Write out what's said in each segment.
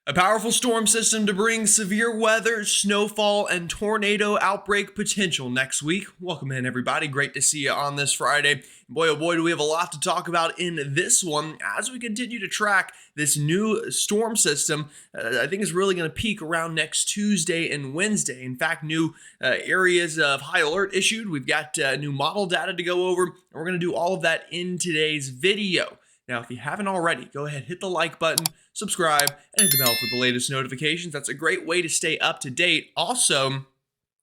A powerful storm system to bring severe weather, snowfall, and tornado outbreak potential next week. Welcome in, everybody. Great to see you on this Friday. Boy, oh boy, do we have a lot to talk about in this one as we continue to track this new storm system. I think is really going to peak around next Tuesday and Wednesday. In fact, new areas of high alert issued. We've got new model data to go over, and we're going to do all of that in today's video. Now, if you haven't already, go ahead, hit the like button, subscribe, and hit the bell for the latest notifications. That's a great way to stay up to date. Also,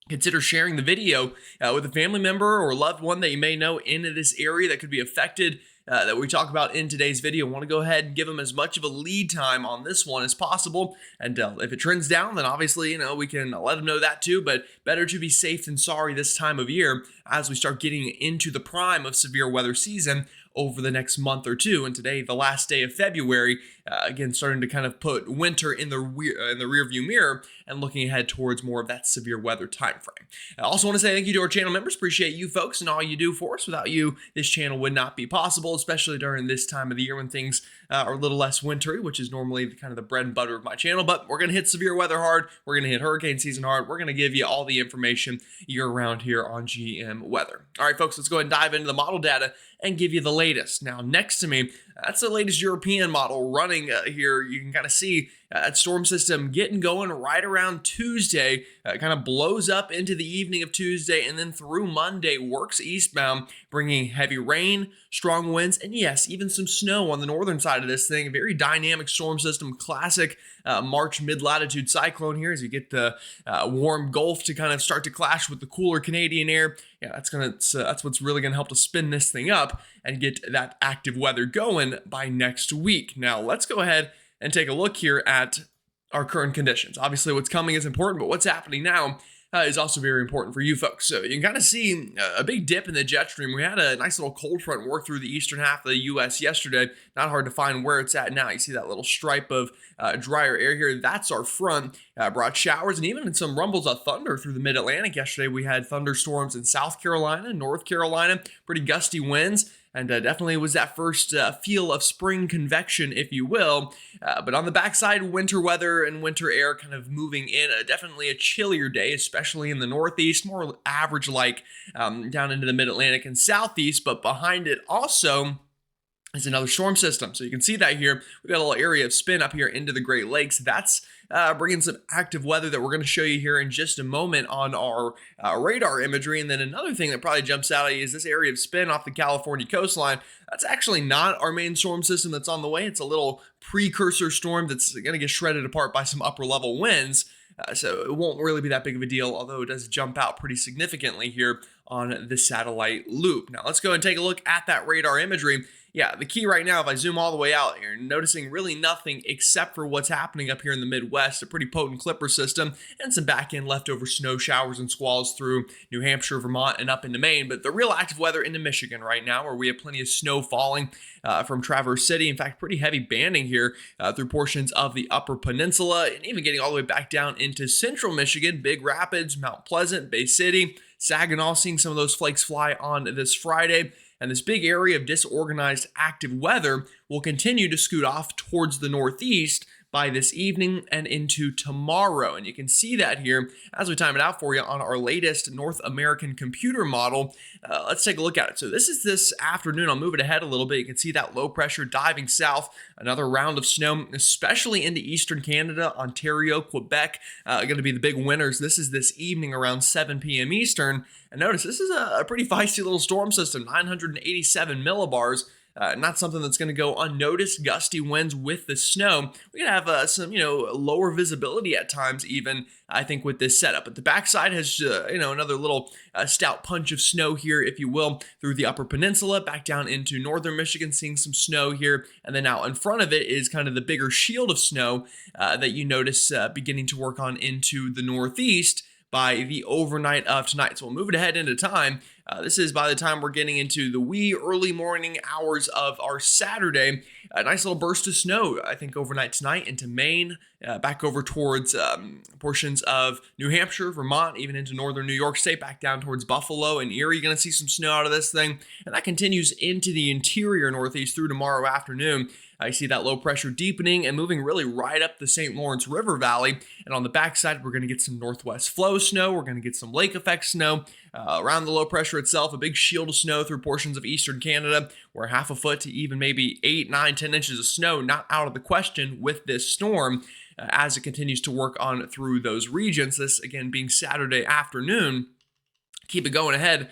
consider sharing the video with a family member or loved one that you may know in this area that could be affected that we talk about in today's video. I want to go ahead and give them as much of a lead time on this one as possible. And if it trends down, then obviously, we can let them know that too. But better to be safe than sorry this time of year as we start getting into the prime of severe weather season over the next month or two. And today, the last day of February, again, starting to kind of put winter in the rearview mirror and looking ahead towards more of that severe weather time frame. I also want to say thank you to our channel members. Appreciate you folks and all you do for us. Without you, this channel would not be possible, especially during this time of the year when things are a little less wintry, which is normally kind of the bread and butter of my channel. But we're going to hit severe weather hard. We're going to hit hurricane season hard. We're going to give you all the information year-round here on GM Weather. All right, folks, let's go ahead and dive into the model data and give you the latest. Now, next to me, that's the latest European model running here. You can kind of see that storm system getting going right around Tuesday. Kind of blows up into the evening of Tuesday and then through Monday works eastbound, bringing heavy rain, strong winds, and yes, even some snow on the northern side of this thing. A very dynamic storm system, classic March mid-latitude cyclone here as you get the warm Gulf to kind of start to clash with the cooler Canadian air. Yeah, that's what's really going to help to spin this thing up and get that active weather going by next week. Now, let's go ahead and take a look here at our current conditions. Obviously, what's coming is important, but what's happening now is also very important for you folks. So you can kind of see a big dip in the jet stream. We had a nice little cold front work through the eastern half of the U.S. yesterday. Not hard to find where it's at now. You see that little stripe of drier air here. That's our front. Brought showers and even some rumbles of thunder through the mid-Atlantic yesterday. We had thunderstorms in South Carolina, North Carolina, pretty gusty winds. And definitely was that first feel of spring convection, if you will. But on the backside, winter weather and winter air kind of moving in. Definitely a chillier day, especially in the northeast, more average-like down into the mid-Atlantic and southeast. But behind it also is another storm system. So you can see that here. We've got a little area of spin up here into the Great Lakes. That's bringing some active weather that we're going to show you here in just a moment on our radar imagery. And then another thing that probably jumps out at you is this area of spin off the California coastline. That's actually not our main storm system that's on the way. It's a little precursor storm that's going to get shredded apart by some upper level winds. So it won't really be that big of a deal, although it does jump out pretty significantly here on the satellite loop. Now let's go and take a look at that radar imagery. Yeah, the key right now, if I zoom all the way out, you're noticing really nothing except for what's happening up here in the Midwest, a pretty potent clipper system, and some back-end leftover snow showers and squalls through New Hampshire, Vermont, and up into Maine. But the real active weather into Michigan right now, where we have plenty of snow falling from Traverse City. In fact, pretty heavy banding here through portions of the Upper Peninsula, and even getting all the way back down into central Michigan, Big Rapids, Mount Pleasant, Bay City, Saginaw, seeing some of those flakes fly on this Friday. And this big area of disorganized active weather will continue to scoot off towards the northeast by this evening and into tomorrow. And you can see that here as we time it out for you on our latest North American computer model. Let's take a look at it. So this is this afternoon. I'll move it ahead a little bit. You can see that low pressure diving south. Another round of snow, especially into eastern Canada, Ontario, Quebec, going to be the big winners. This is this evening around 7 p.m. Eastern. And notice this is a pretty feisty little storm system, 987 millibars. Not something that's going to go unnoticed. Gusty winds with the snow. We could have some, lower visibility at times even, I think, with this setup. But the backside has, another little stout punch of snow here, if you will, through the Upper Peninsula, back down into northern Michigan, seeing some snow here. And then out in front of it is kind of the bigger shield of snow that you notice beginning to work on into the northeast by the overnight of tonight. So we'll move it ahead into time. This is by the time we're getting into the wee early morning hours of our Saturday. A nice little burst of snow, I think, overnight tonight into Maine, back over towards portions of New Hampshire, Vermont, even into northern New York State, back down towards Buffalo and Erie. You're going to see some snow out of this thing. And that continues into the interior northeast through tomorrow afternoon. I see that low pressure deepening and moving really right up the St. Lawrence River Valley. And on the backside, we're going to get some northwest flow snow. We're going to get some lake effect snow around the low pressure itself, a big shield of snow through portions of eastern Canada, where half a foot to even maybe 8, 9, 10 inches of snow not out of the question with this storm as it continues to work on through those regions. This, again, being Saturday afternoon. Keep it going ahead.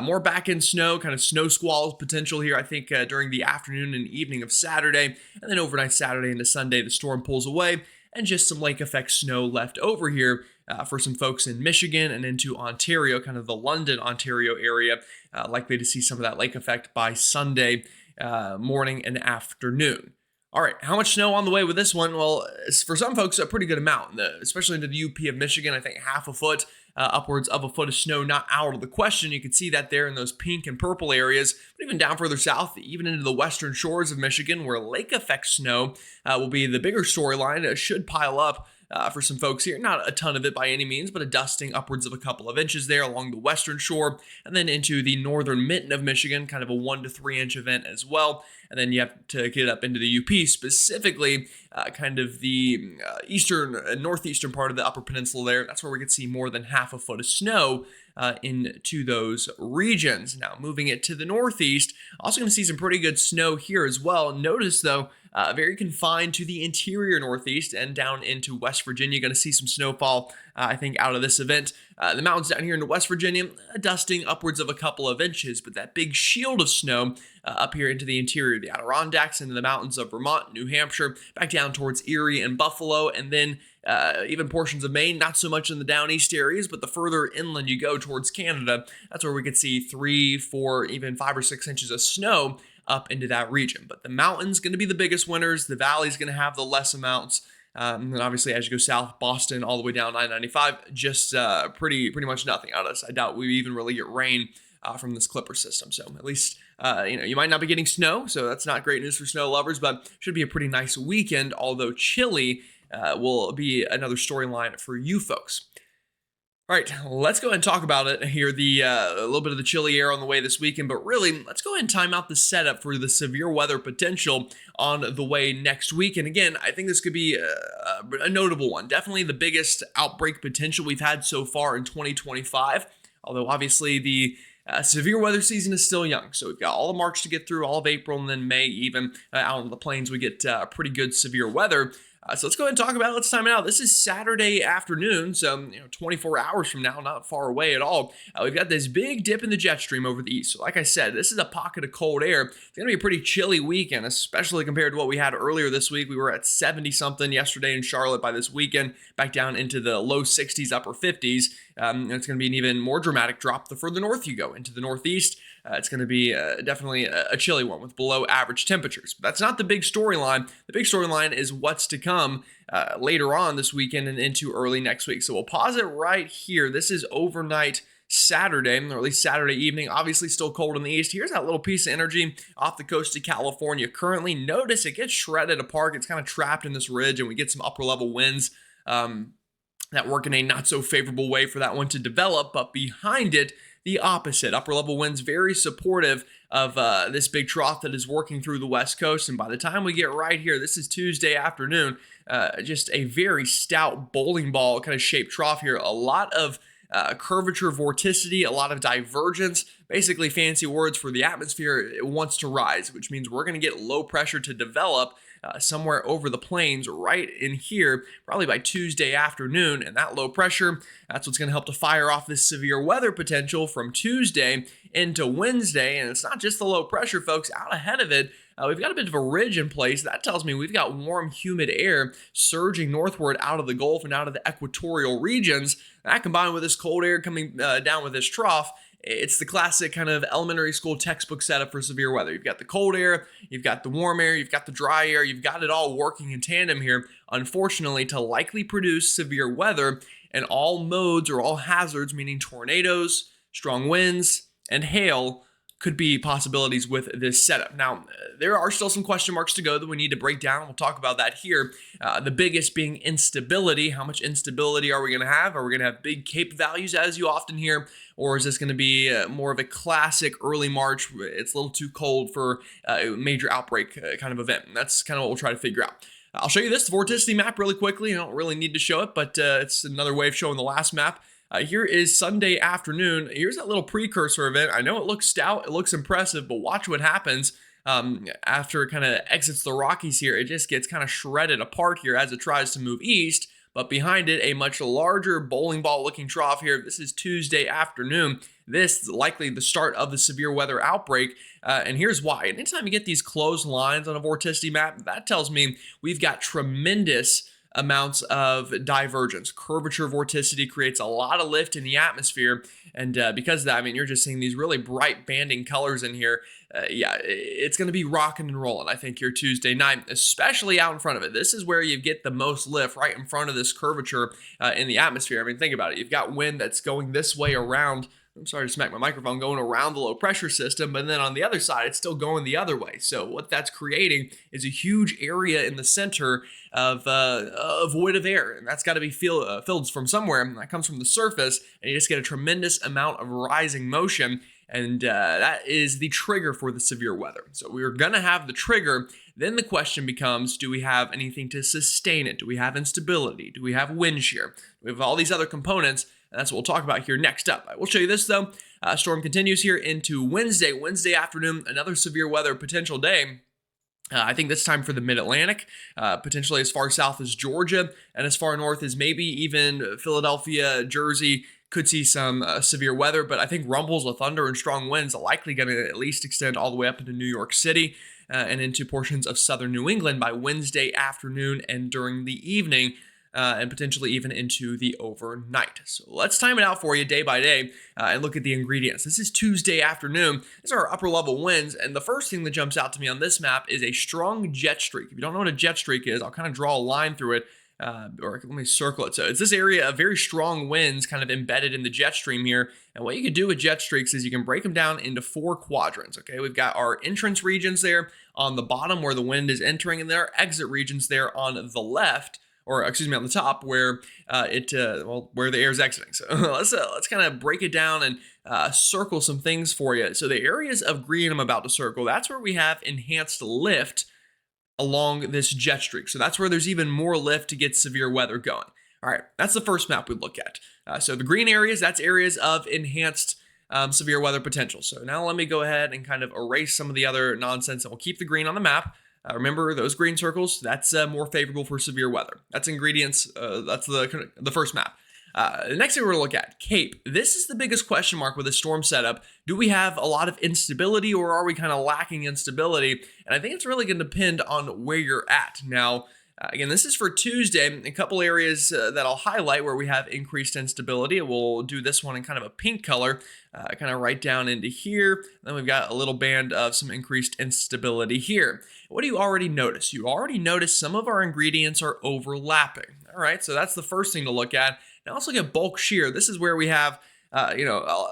More back end snow, kind of snow squalls potential here, I think, during the afternoon and evening of Saturday. And then overnight Saturday into Sunday, the storm pulls away and just some lake effect snow left over here for some folks in Michigan and into Ontario, kind of the London, Ontario area. Likely to see some of that lake effect by Sunday morning and afternoon. All right, how much snow on the way with this one? Well, for some folks, a pretty good amount, especially into the UP of Michigan. I think half a foot, upwards of a foot of snow not out of the question. You can see that there in those pink and purple areas, but even down further south, even into the western shores of Michigan, where lake effect snow will be the bigger storyline. It should pile up for some folks here. Not a ton of it by any means, but a dusting upwards of a couple of inches there along the western shore, and then into the northern mitten of Michigan, kind of a 1 to 3 inch event as well. And then you have to get up into the UP, specifically kind of the eastern, northeastern part of the Upper Peninsula there. That's where we could see more than half a foot of snow into those regions. Now, moving it to the northeast, also going to see some pretty good snow here as well. Notice, though, very confined to the interior northeast and down into West Virginia. Going to see some snowfall, I think, out of this event. The mountains down here into West Virginia, dusting upwards of a couple of inches, but that big shield of snow up here into the interior, the Adirondacks, into the mountains of Vermont, New Hampshire, back down towards Erie and Buffalo, and then even portions of Maine, not so much in the down east areas, but the further inland you go towards Canada, that's where we could see 3, 4, even 5 or 6 inches of snow up into that region. But the mountain's going to be the biggest winners. The valley's going to have the less amounts. And obviously, as you go south, Boston all the way down I-95, just pretty much nothing out of this. I doubt we even really get rain from this Clipper system. So at least, you might not be getting snow, so that's not great news for snow lovers, but should be a pretty nice weekend, although chilly will be another storyline for you folks. All right, let's go ahead and talk about it here, a little bit of the chilly air on the way this weekend, but really, let's go ahead and time out the setup for the severe weather potential on the way next week. And again, I think this could be a notable one. Definitely the biggest outbreak potential we've had so far in 2025, although obviously the severe weather season is still young. So we've got all of March to get through, all of April, and then May even. Out on the plains, we get pretty good severe weather. So let's go ahead and talk about it. Let's time it out. This is Saturday afternoon, so 24 hours from now, not far away at all. We've got this big dip in the jet stream over the east. So like I said, this is a pocket of cold air. It's going to be a pretty chilly weekend, especially compared to what we had earlier this week. We were at 70-something yesterday in Charlotte. By this weekend, back down into the low 60s, upper 50s. And it's going to be an even more dramatic drop the further north you go into the northeast. It's going to be definitely a chilly one with below average temperatures. But that's not the big storyline. The big storyline is what's to come later on this weekend and into early next week. So we'll pause it right here. This is overnight Saturday, or at least Saturday evening. Obviously still cold in the east. Here's that little piece of energy off the coast of California. Currently, notice it gets shredded apart. It's kind of trapped in this ridge, and we get some upper level winds that work in a not so favorable way for that one to develop. But behind it, the opposite. Upper level winds very supportive of this big trough that is working through the west coast. And by the time we get right here, this is Tuesday afternoon, just a very stout bowling ball kind of shaped trough here. A lot of curvature, vorticity, a lot of divergence, basically fancy words for the atmosphere. It wants to rise, which means we're going to get low pressure to develop somewhere over the plains right in here, probably by Tuesday afternoon. And that low pressure, that's what's going to help to fire off this severe weather potential from Tuesday into Wednesday. And it's not just the low pressure, folks. Out ahead of it, we've got a bit of a ridge in place. That tells me we've got warm, humid air surging northward out of the Gulf and out of the equatorial regions. That combined with this cold air coming down with this trough, it's the classic kind of elementary school textbook setup for severe weather. You've got the cold air, you've got the warm air, you've got the dry air, you've got it all working in tandem here, unfortunately, to likely produce severe weather in all modes or all hazards, meaning tornadoes, strong winds, and hail could be possibilities with this setup. Now, there are still some question marks to go that we need to break down. We'll talk about that here. The biggest being instability. How much instability are we going to have? Are we going to have big CAPE values, as you often hear? Or is this going to be more of a classic early March? It's a little too cold for a major outbreak kind of event. And that's kind of what we'll try to figure out. I'll show you this vorticity map really quickly. I don't really need to show it, but it's another way of showing the last map. Here is Sunday afternoon. Here's that little precursor event. I know it looks stout, it looks impressive, but watch what happens after it kind of exits the Rockies here. It just gets kind of shredded apart here as it tries to move east. But behind it, a much larger bowling ball looking trough here. This is Tuesday afternoon. This is likely the start of the severe weather outbreak. And here's why. Anytime you get these closed lines on a vorticity map, that tells me we've got tremendous amounts of divergence. Curvature vorticity creates a lot of lift in the atmosphere. And because of that, I mean, you're just seeing these really bright banding colors in here. Yeah, it's going to be rocking and rolling, I think, here Tuesday night, especially out in front of it. This is where you get the most lift, right in front of this curvature in the atmosphere. I mean, think about it. You've got wind that's going this way around. I'm sorry to smack my microphone, going around the low pressure system, but then on the other side, it's still going the other way. So what that's creating is a huge area in the center of a void of air, and that's got to be filled from somewhere. And that comes from the surface, and you just get a tremendous amount of rising motion, and that is the trigger for the severe weather. So we're going to have the trigger. Then the question becomes, do we have anything to sustain it? Do we have instability? Do we have wind shear? We have all these other components. And that's what we'll talk about here next up. I will show you this, though. Storm continues here into Wednesday afternoon, another severe weather potential day. I think this time for the mid-Atlantic, potentially as far south as Georgia, and as far north as maybe even Philadelphia, Jersey, could see some severe weather. But I think rumbles with thunder and strong winds are likely going to at least extend all the way up into New York City and into portions of southern New England by Wednesday afternoon and during the evening. And potentially even into the overnight. So let's time it out for you day by day and look at the ingredients. This is Tuesday afternoon. These are our upper level winds. And the first thing that jumps out to me on this map is a strong jet streak. If you don't know what a jet streak is, I'll kind of draw a line through it. Or let me circle it. So it's this area of very strong winds kind of embedded in the jet stream here. And what you can do with jet streaks is you can break them down into 4 quadrants. Okay, we've got our entrance regions there on the bottom where the wind is entering, and there are exit regions there on the left. Or excuse me, on the top where where the air is exiting. So let's kind of break it down and circle some things for you. So the areas of green I'm about to circle, that's where we have enhanced lift along this jet streak. So that's where there's even more lift to get severe weather going. All right, that's the first map we look at. So the green areas, that's areas of enhanced severe weather potential. So now let me go ahead and kind of erase some of the other nonsense, and we'll keep the green on the map. Remember those green circles? That's more favorable for severe weather. That's ingredients. That's the first map. The next thing we're going to look at, CAPE. This is the biggest question mark with the storm setup. Do we have a lot of instability, or are we kind of lacking instability? And I think it's really going to depend on where you're at. Now, again, this is for Tuesday. A couple areas that I'll highlight where we have increased instability. We'll do this one in kind of a pink color, kind of right down into here. Then we've got a little band of some increased instability here. What do you already notice? You already notice some of our ingredients are overlapping. All right, so that's the first thing to look at. Now let's look at bulk shear. This is where we have a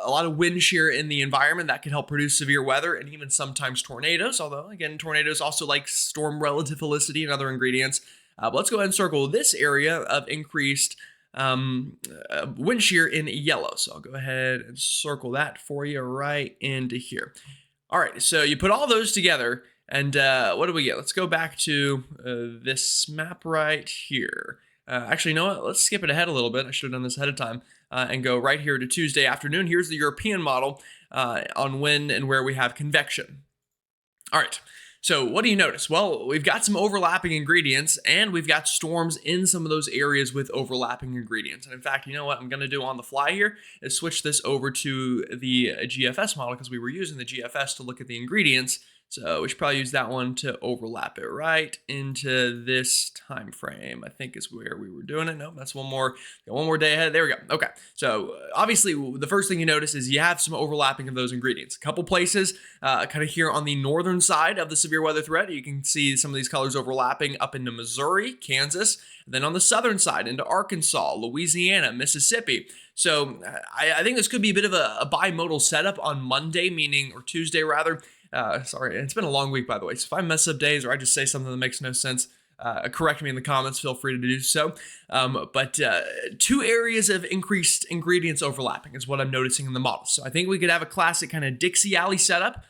lot of wind shear in the environment that can help produce severe weather and even sometimes tornadoes. Although, again, tornadoes also like storm relative helicity and other ingredients. But let's go ahead and circle this area of increased wind shear in yellow. So I'll go ahead and circle that for you right into here. All right, so you put all those together, and what do we get? Let's go back to this map right here. Actually, you know what? Let's skip it ahead a little bit. I should have done this ahead of time and go right here to Tuesday afternoon. Here's the European model on when and where we have convection. All right. So what do you notice? Well, we've got some overlapping ingredients, and we've got storms in some of those areas with overlapping ingredients. And in fact, you know what I'm going to do on the fly here is switch this over to the GFS model, because we were using the GFS to look at the ingredients. So we should probably use that one to overlap it right into this time frame. I think is where we were doing it. No, that's one more day ahead. There we go. Okay. So obviously the first thing you notice is you have some overlapping of those ingredients. A couple places kind of here on the northern side of the severe weather threat, you can see some of these colors overlapping up into Missouri, Kansas, and then on the southern side into Arkansas, Louisiana, Mississippi. So I think this could be a bit of a bimodal setup on Monday, or Tuesday rather. Sorry, it's been a long week, by the way. So if I mess up days or I just say something that makes no sense, correct me in the comments. Feel free to do so. But two areas of increased ingredients overlapping is what I'm noticing in the model. So I think we could have a classic kind of Dixie Alley setup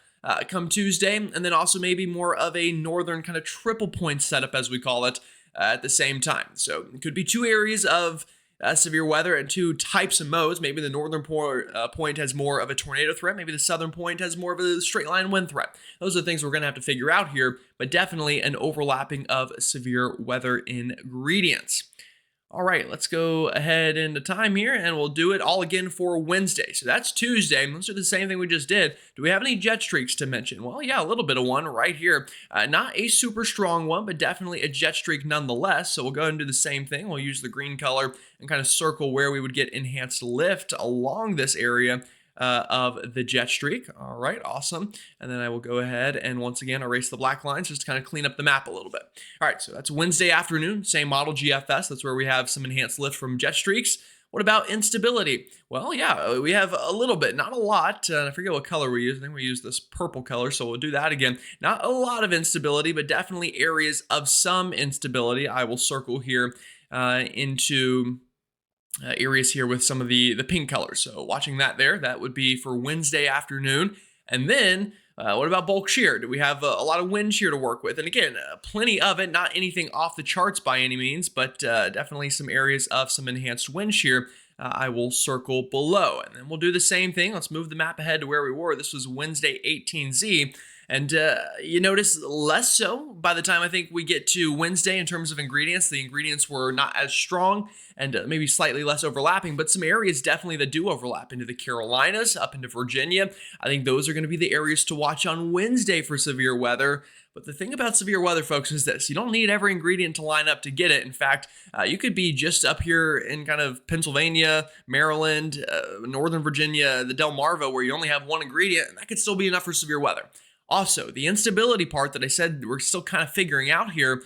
come Tuesday, and then also maybe more of a northern kind of triple point setup, as we call it, at the same time. So it could be two areas of severe weather and two types of modes. Maybe the northern point has more of a tornado threat. Maybe the southern point has more of a straight line wind threat. Those are the things we're going to have to figure out here, but definitely an overlapping of severe weather ingredients. All right, let's go ahead into time here, and we'll do it all again for Wednesday. So that's Tuesday. Those are the same thing we just did. Do we have any jet streaks to mention? Well, yeah, a little bit of one right here. Not a super strong one, but definitely a jet streak nonetheless. So we'll go ahead and do the same thing. We'll use the green color and kind of circle where we would get enhanced lift along this area of the jet streak. All right, awesome. And then I will go ahead and once again erase the black lines just to kind of clean up the map a little bit. All right, so that's Wednesday afternoon, same model GFS. That's where we have some enhanced lift from jet streaks. What about instability? Well, yeah, we have a little bit, not a lot. I forget what color we use. I think we use this purple color, so we'll do that again. Not a lot of instability, but definitely areas of some instability. I will circle here into areas here with some of the pink colors. So watching that there, that would be for Wednesday afternoon. And then what about bulk shear? Do we have a lot of wind shear to work with? And again, plenty of it, not anything off the charts by any means, but definitely some areas of some enhanced wind shear I will circle below. And then we'll do the same thing. Let's move the map ahead to where we were. This was Wednesday 18Z. And you notice less so by the time I think we get to Wednesday in terms of ingredients. The ingredients were not as strong and maybe slightly less overlapping, but some areas definitely that do overlap into the Carolinas, up into Virginia. I think those are going to be the areas to watch on Wednesday for severe weather. But the thing about severe weather, folks, is this. You don't need every ingredient to line up to get it. In fact, you could be just up here in kind of Pennsylvania, Maryland, Northern Virginia, the Delmarva, where you only have one ingredient, and that could still be enough for severe weather. Also, the instability part that I said we're still kind of figuring out here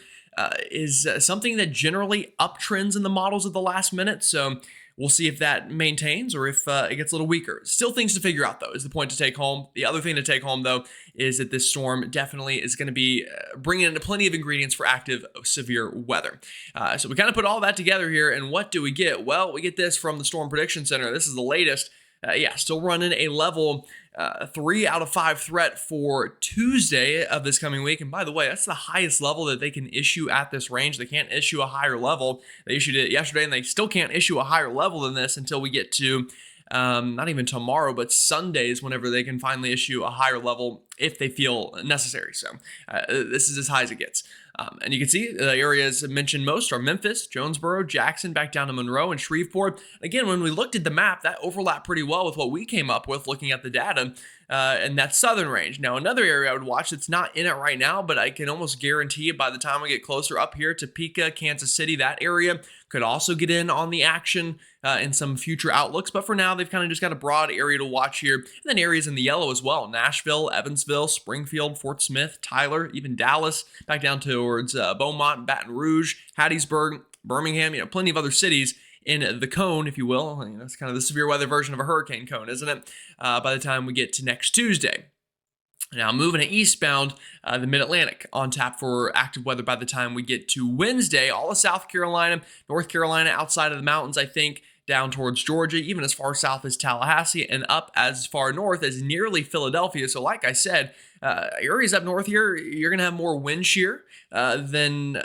is something that generally uptrends in the models at the last minute. So we'll see if that maintains or if it gets a little weaker. Still things to figure out, though, is the point to take home. The other thing to take home, though, is that this storm definitely is going to be bringing in plenty of ingredients for active severe weather. So we kind of put all that together here, and what do we get? Well, we get this from the Storm Prediction Center. This is the latest. Still running a level 3 out of 5 threat for Tuesday of this coming week. And by the way, that's the highest level that they can issue at this range. They can't issue a higher level. They issued it yesterday, and they still can't issue a higher level than this until we get to not even tomorrow, but Sundays, whenever they can finally issue a higher level if they feel necessary. So this is as high as it gets. And you can see the areas mentioned most are Memphis, Jonesboro, Jackson, back down to Monroe and Shreveport. Again, when we looked at the map, that overlapped pretty well with what we came up with looking at the data and that southern range. Now, another area I would watch that's not in it right now, but I can almost guarantee it by the time we get closer up here, Topeka, Kansas City, that area could also get in on the action in some future outlooks. But for now, they've kind of just got a broad area to watch here. And then areas in the yellow as well. Nashville, Evansville, Springfield, Fort Smith, Tyler, even Dallas, back down towards Beaumont, Baton Rouge, Hattiesburg, Birmingham, plenty of other cities in the cone, if you will. It's kind of the severe weather version of a hurricane cone, isn't it? By the time we get to next Tuesday. Now, moving to eastbound, the Mid-Atlantic on tap for active weather by the time we get to Wednesday. All of South Carolina, North Carolina, outside of the mountains, I think, down towards Georgia, even as far south as Tallahassee, and up as far north as nearly Philadelphia. So like I said, areas up north here, you're going to have more wind shear. than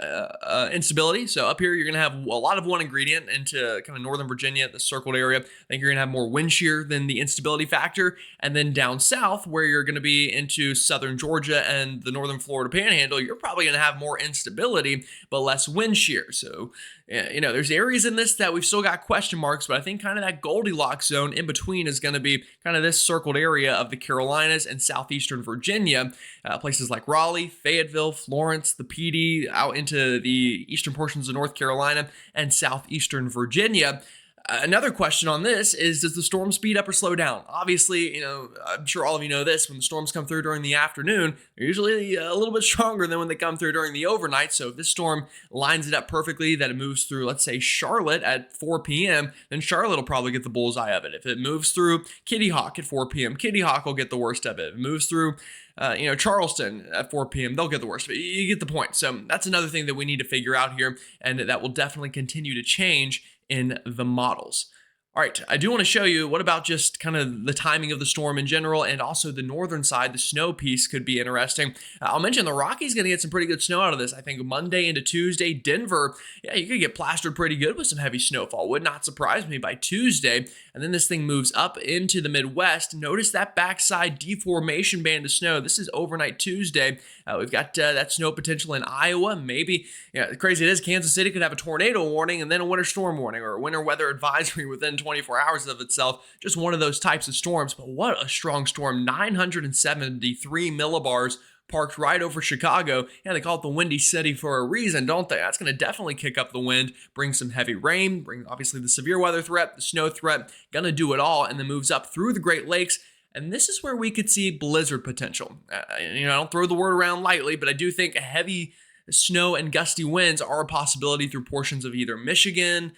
instability. So up here, you're going to have a lot of one ingredient into kind of northern Virginia, the circled area. I think you're going to have more wind shear than the instability factor. And then down south, where you're going to be into southern Georgia and the northern Florida panhandle, you're probably going to have more instability, but less wind shear. So, there's areas in this that we've still got question marks, but I think kind of that Goldilocks zone in between is going to be kind of this circled area of the Carolinas and southeastern Virginia, places like Raleigh, Fayetteville, Florence, the PD, out into the eastern portions of North Carolina and southeastern Virginia. Another question on this is, does the storm speed up or slow down? Obviously, I'm sure all of you know this, when the storms come through during the afternoon, they're usually a little bit stronger than when they come through during the overnight. So if this storm lines it up perfectly, that it moves through, let's say, Charlotte at 4 p.m., then Charlotte will probably get the bullseye of it. If it moves through Kitty Hawk at 4 p.m., Kitty Hawk will get the worst of it. If it moves through Charleston at 4 p.m., they'll get the worst of it. You get the point. So that's another thing that we need to figure out here, and that will definitely continue to change in the models. All right, I do want to show you what about just kind of the timing of the storm in general, and also the northern side, the snow piece could be interesting. I'll mention the Rockies going to get some pretty good snow out of this. I think Monday into Tuesday, Denver, you could get plastered pretty good with some heavy snowfall. Would not surprise me by Tuesday. And then this thing moves up into the Midwest. Notice that backside deformation band of snow. This is overnight Tuesday. We've got that snow potential in Iowa. Maybe, crazy it is, Kansas City could have a tornado warning and then a winter storm warning or a winter weather advisory within 24 hours of itself. Just one of those types of storms. But what a strong storm. 973 millibars parked right over Chicago. Yeah, they call it the Windy City for a reason, don't they? That's going to definitely kick up the wind, bring some heavy rain, bring obviously the severe weather threat, the snow threat, going to do it all, and then moves up through the Great Lakes. And this is where we could see blizzard potential. I don't throw the word around lightly, but I do think a heavy snow and gusty winds are a possibility through portions of either Michigan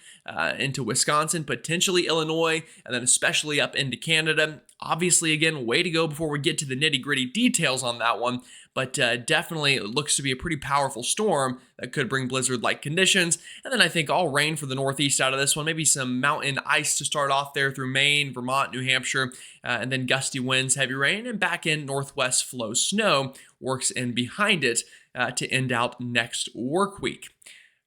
into Wisconsin, potentially Illinois, and then especially up into Canada. Obviously, again, way to go before we get to the nitty-gritty details on that one, but definitely it looks to be a pretty powerful storm that could bring blizzard-like conditions. And then I think all rain for the Northeast out of this one, maybe some mountain ice to start off there through Maine, Vermont, New Hampshire, and then gusty winds, heavy rain, and back in Northwest flow snow works in behind it to end out next work week.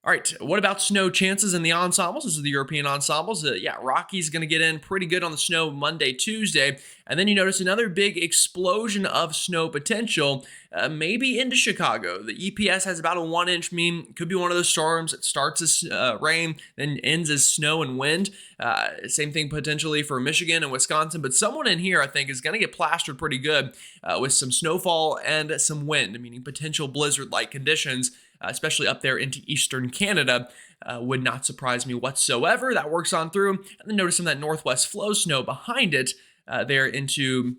All right, what about snow chances in the ensembles? This is the European ensembles. Rockies going to get in pretty good on the snow Monday, Tuesday. And then you notice another big explosion of snow potential, maybe into Chicago. The EPS has about a 1-inch mean. Could be one of those storms. It starts as rain, then ends as snow and wind. Same thing potentially for Michigan and Wisconsin. But someone in here, I think, is going to get plastered pretty good with some snowfall and some wind, meaning potential blizzard-like conditions, especially up there into eastern Canada. Would not surprise me whatsoever. That works on through. And then notice some of that northwest flow snow behind it there into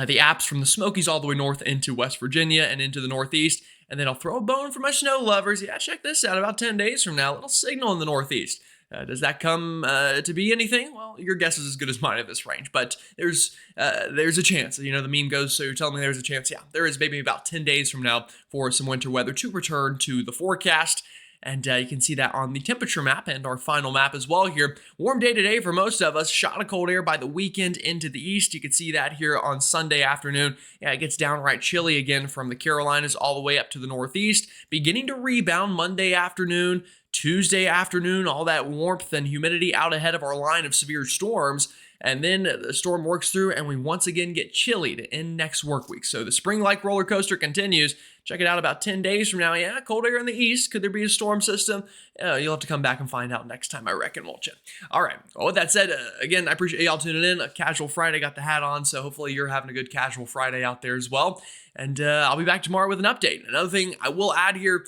the Alps from the Smokies all the way north into West Virginia and into the Northeast. And then I'll throw a bone for my snow lovers. Yeah, check this out. About 10 days from now, a little signal in the Northeast. Does that come to be anything? Well, your guess is as good as mine at this range, but there's a chance. The meme goes, so you're telling me there's a chance? Yeah, there is maybe about 10 days from now for some winter weather to return to the forecast. And you can see that on the temperature map and our final map as well here. Warm day today for most of us. Shot of cold air by the weekend into the east. You can see that here on Sunday afternoon. Yeah, it gets downright chilly again from the Carolinas all the way up to the Northeast. Beginning to rebound Monday afternoon, Tuesday afternoon, all that warmth and humidity out ahead of our line of severe storms. And then the storm works through and we once again get chilly to end next work week. So the spring-like roller coaster continues. Check it out about 10 days from now. Yeah, cold air in the east. Could there be a storm system? You'll have to come back and find out next time, I reckon, won't you? All right. Well, with that said, again, I appreciate y'all tuning in. A casual Friday, got the hat on, so hopefully you're having a good casual Friday out there as well. And I'll be back tomorrow with an update. Another thing I will add here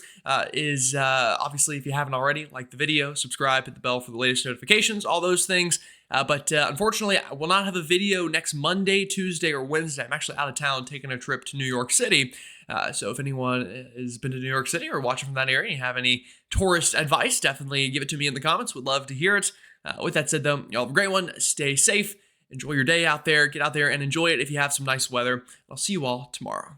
is obviously, if you haven't already, like the video, subscribe, hit the bell for the latest notifications, all those things. But unfortunately, I will not have a video next Monday, Tuesday, or Wednesday. I'm actually out of town taking a trip to New York City. So if anyone has been to New York City or watching from that area and you have any tourist advice, definitely give it to me in the comments. Would love to hear it. With that said, though, y'all have a great one. Stay safe. Enjoy your day out there. Get out there and enjoy it if you have some nice weather. I'll see you all tomorrow.